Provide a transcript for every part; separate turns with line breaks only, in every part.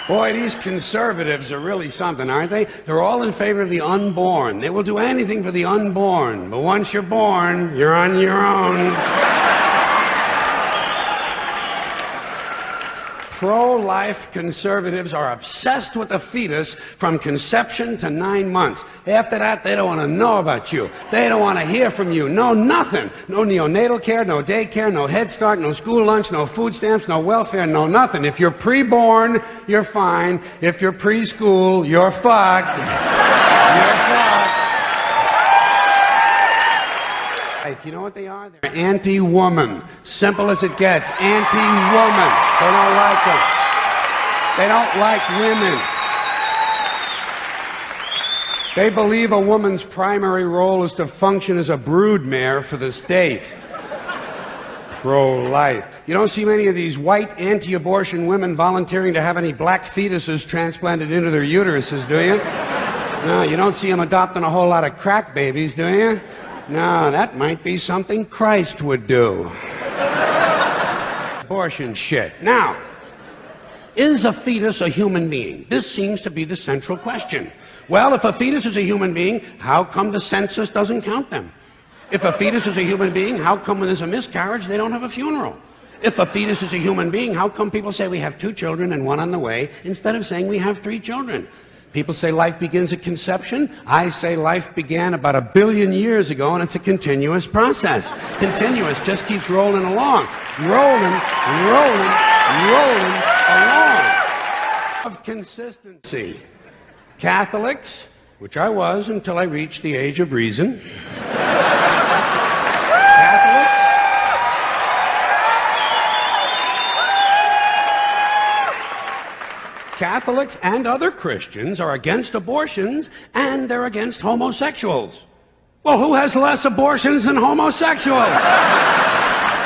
Boy, these conservatives are really something, aren't they? They're all in favor of the unborn. They will do anything for the unborn. But once you're born, you're on your own. Pro-life conservatives are obsessed with the fetus from conception to 9 months. After that, they don't want to know about you. They don't want to hear from you. No, nothing. No neonatal care, no daycare, no Head Start, no school lunch, no food stamps, no welfare, no nothing. If you're pre-born, you're fine. If you're preschool, you're fucked. You're fucked. You know what they are? They're anti-woman. Simple as it gets. Anti-woman. They don't like them. They don't like women. They believe a woman's primary role is to function as a broodmare for the state. Pro-life. You don't see many of these white anti-abortion women volunteering to have any black fetuses transplanted into their uteruses, do you? No, you don't see them adopting a whole lot of crack babies, do you? No, that might be something Christ would do. Abortion shit. Now, is a fetus a human being? This seems to be the central question. Well, if a fetus is a human being, how come the census doesn't count them? If a fetus is a human being, how come when there's a miscarriage, they don't have a funeral? If a fetus is a human being, how come people say we have 2 children and 1 on the way, instead of saying we have 3 children? People say life begins at conception. I say life began about 1 billion years ago, and it's a continuous process. Continuous, just keeps rolling along. Rolling, rolling, rolling along. Of consistency. Catholics, which I was until I reached the age of reason. Catholics and other Christians are against abortions, and they're against homosexuals. Well, who has less abortions than homosexuals?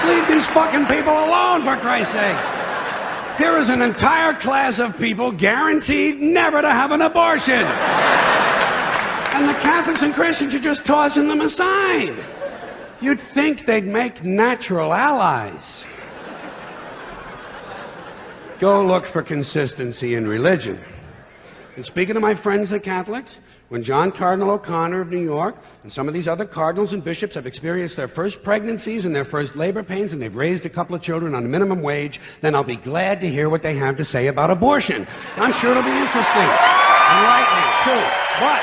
Leave these fucking people alone, for Christ's sakes. Here is an entire class of people guaranteed never to have an abortion. And the Catholics and Christians are just tossing them aside. You'd think they'd make natural allies. Go look for consistency in religion. And speaking to my friends, the Catholics, when John Cardinal O'Connor of New York and some of these other cardinals and bishops have experienced their first pregnancies and their first labor pains, and they've raised a couple of children on minimum wage, then I'll be glad to hear what they have to say about abortion. I'm sure it'll be interesting. Enlightening, too. But